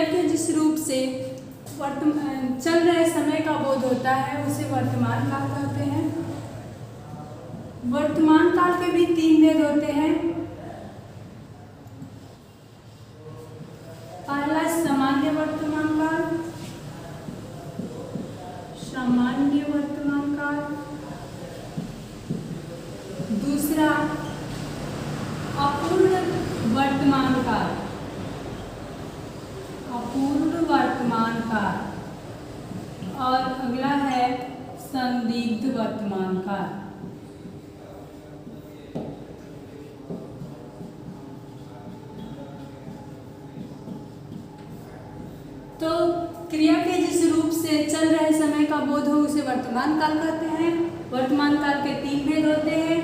क्रिया के जिस रूप से चल रहे समय का बोध होता है उसे वर्तमान काल कहते हैं। वर्तमान काल के भी 3 भेद होते हैं। पहला सामान्य वर्तमान काल, सामान्य वर्तमान काल। दूसरा अपूर्ण वर्तमान काल, अपूर्ण वर्तमान काल। और अगला है संदिग्ध वर्तमान काल। तो क्रिया के जिस रूप से चल रहे समय का बोध हो उसे वर्तमान काल कहते हैं। वर्तमान काल के 3 भेद होते हैं,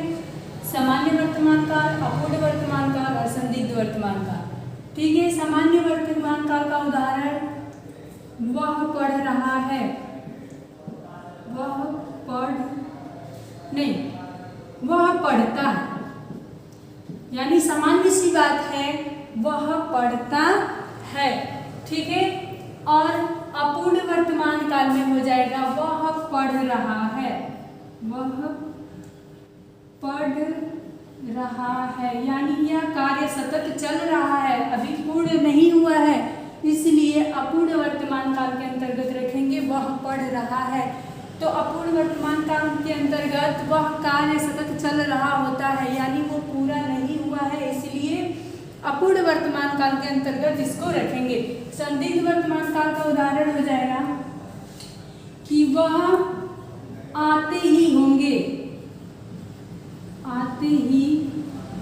सामान्य वर्तमान काल, अपूर्ण वर्तमान काल और संदिग्ध वर्तमान काल। ठीक है, सामान्य वर्तमान काल का उदाहरण वह पढ़ रहा है, वह पढ़ता है, यानी सामान्य सी बात है, वह पढ़ता है। ठीक है, और अपूर्ण वर्तमान काल में हो जाएगा वह पढ़ रहा है, वह पढ़ रहा है, यानी यह कार्य सतत चल रहा है, अभी पूर्ण नहीं हुआ है, इसलिए अपूर्ण वर्तमान काल के अंतर्गत रखेंगे वह पढ़ रहा है। तो अपूर्ण वर्तमान काल के अंतर्गत वह कार्य सतत चल रहा होता है, यानी वो पूरा नहीं हुआ है, इसलिए अपूर्ण वर्तमान काल के अंतर्गत इसको रखेंगे। संदिग्ध वर्तमान काल का उदाहरण हो जाएगा कि वह आते ही होंगे, आते ही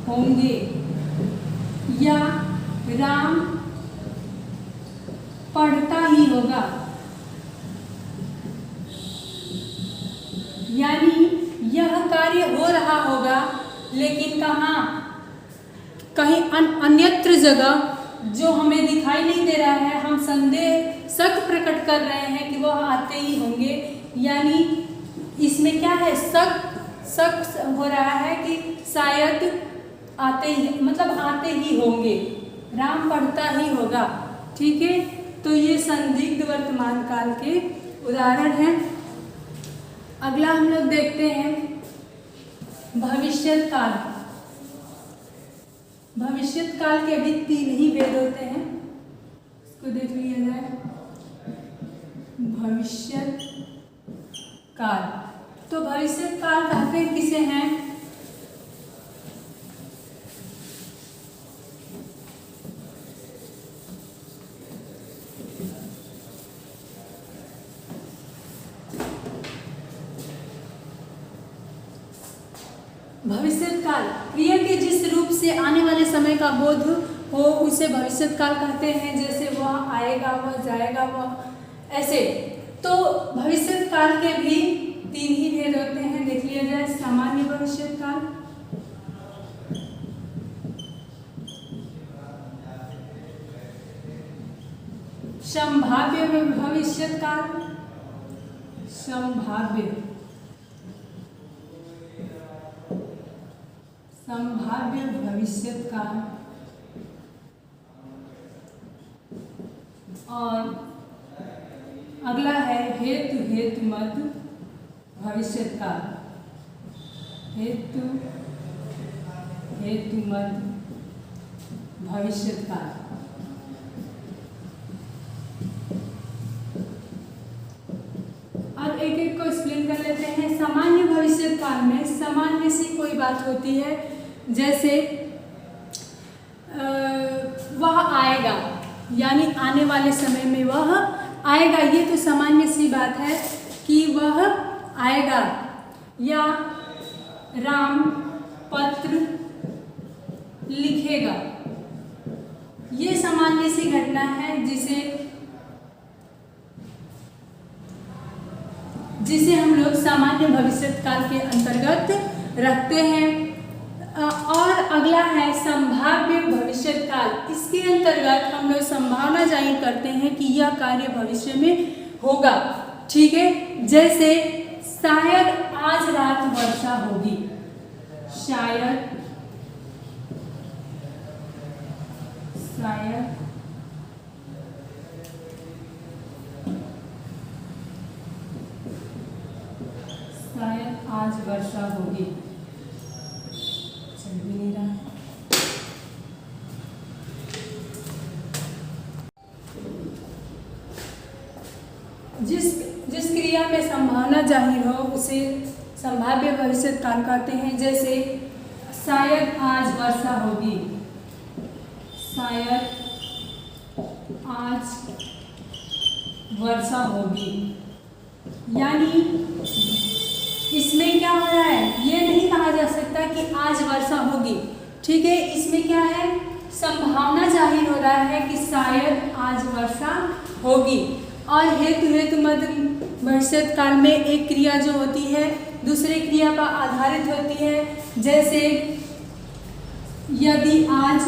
होंगे, या राम पढ़ता ही होगा, यानी यह कार्य हो रहा होगा लेकिन कहाँ, कहीं अन्यत्र जगह जो हमें दिखाई नहीं दे रहा है, हम संदेह शक प्रकट कर रहे हैं कि वह आते ही होंगे, यानी इसमें क्या है, शक हो रहा है कि शायद आते ही, मतलब आते ही होंगे, राम पढ़ता ही होगा। ठीक है, तो ये संदिग्ध वर्तमान काल के उदाहरण हैं। अगला हम लोग देखते हैं भविष्यत काल। भविष्यत काल के भी 3 ही भेद होते हैं, इसको देख लिया जाए। भविष्यत काल, तो भविष्यत काल कहते किसे हैं, भविष्यत काल क्रिया के जिस रूप से आने वाले समय का बोध हो उसे भविष्यत काल कहते हैं। जैसे वह आएगा, वह जाएगा, वह ऐसे। तो भविष्यत काल के भी 3 ही भेद होते हैं, देख लिया जाए। सामान्य भविष्यत काल, संभाव्य भविष्यत काल, संभाव्य भविष्यत काल, और अगला है हेतुमद भविष्यत काल, हेतुमद भविष्यत काल। अब एक एक को एक्सप्लेन कर लेते हैं। सामान्य भविष्यत काल में सामान्य सी कोई बात होती है, जैसे वह आएगा, यानी आने वाले समय में वह आएगा, ये तो सामान्य सी बात है कि वह आएगा, या राम पत्र लिखेगा, ये सामान्य सी घटना है जिसे हम लोग सामान्य भविष्यत काल के अंतर्गत रखते हैं। और अगला है संभाव्य भविष्यत काल। इसके अंतर्गत हम लोग संभावना जाहिर करते हैं कि यह कार्य भविष्य में होगा। ठीक है, जैसे शायद आज रात वर्षा होगी, शायद वर्षा होगी। चल भी नहीं रहा है। जिस क्रिया में संभावना जाहिर हो उसे संभाव्य भविष्यकाल कहते हैं। जैसे शायद आज वर्षा होगी, शायद आज वर्षा होगी, यानी इसमें क्या हो रहा है, ये नहीं कहा जा सकता कि आज वर्षा होगी। ठीक है, इसमें क्या है, संभावना जाहिर हो रहा है कि शायद आज वर्षा होगी। और हेतु मध्य भविष्य काल में एक क्रिया जो होती है दूसरे क्रिया पर आधारित होती है। जैसे यदि आज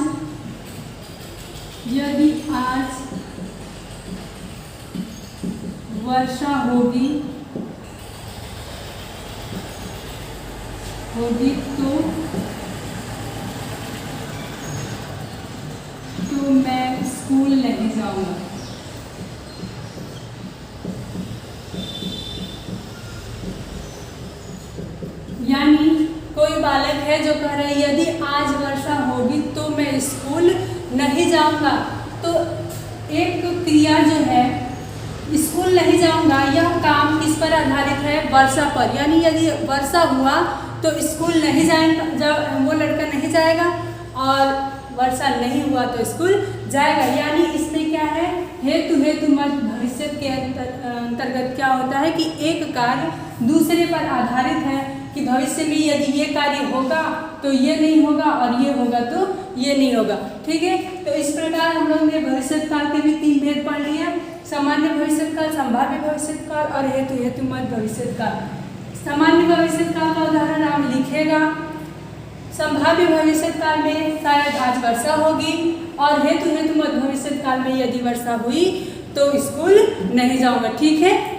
वर्षा होगी तो मैं स्कूल नहीं जाऊंगा। यानी कोई बालक है जो कह रहा है यदि आज वर्षा होगी तो मैं स्कूल नहीं जाऊंगा। तो एक क्रिया जो है स्कूल नहीं जाऊंगा, यह काम किस पर आधारित है, वर्षा पर। यानी यदि वर्षा हुआ तो स्कूल नहीं जाएगा, वो लड़का नहीं जाएगा, और वर्षा नहीं हुआ तो स्कूल जाएगा। यानी इसमें क्या है, हेतु मध्य भविष्य के अंतर्गत क्या होता है कि एक कार्य दूसरे पर आधारित है कि भविष्य में यदि ये कार्य होगा तो ये नहीं होगा और ये होगा तो ये नहीं होगा। ठीक है, तो इस प्रकार हम लोग ने भविष्य काल के भी 3 भेद पढ़ लिए हैं, सामान्य भविष्य काल, संभाव्य भविष्य काल और हेतु मध्य भविष्य काल। सामान्य भविष्य काल का उदाहरण आप लिखेगा। संभाव्य भविष्य काल में शायद आज वर्षा होगी, और हेतु मध्य भविष्य काल में यदि वर्षा हुई तो स्कूल नहीं जाऊंगा। ठीक है।